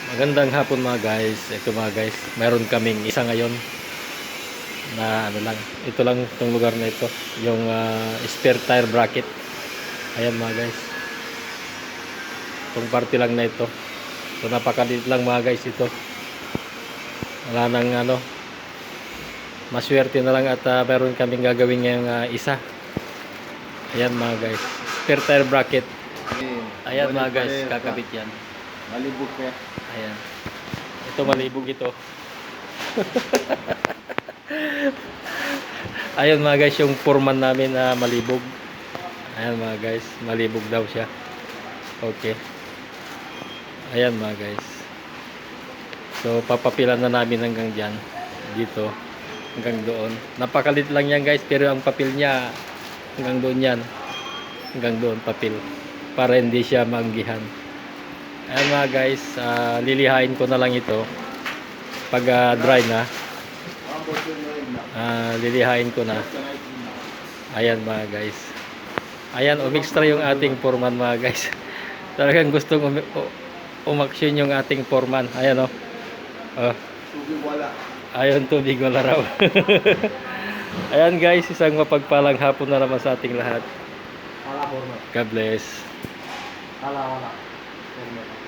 Magandang hapon mga guys. Ito mga guys, mayroon kaming isa ngayon na ano lang. Ito lang itong lugar na ito, yung spare tire bracket. Ayan mga guys. Itong parte lang na ito. So napakaliit lang mga guys ito. Wala nang ano. Maswerte na lang at mayroon kaming gagawin ngayong isa. Ayan mga guys. Spare tire bracket. Ayan mga guys, kakabit yan. Malibog ka. Ayan. Ito malibog ito. Ayun mga guys, yung foreman namin na malibog. Ayan mga guys, malibog daw siya. Okay. Ayan mga guys. So papapilan na namin hanggang diyan. Dito. Hanggang doon. Napakalit lang yan guys, pero ang papel niya hanggang doon yan. Hanggang doon papel. Para hindi siya maanggihan. Ayan mga guys, lilihain ko na lang ito. Pag dry na. Lilihain ko na. Ayan mga guys. Ayan, umixtra yung ating foreman mga guys. Talagang gustong umaksyon yung ating foreman. Ayan o. Tubig wala. Ayan, tubig wala raw. Ayan guys, isang mapagpalang hapon na naman sa ating lahat. Wala format. God bless. Wala. Format.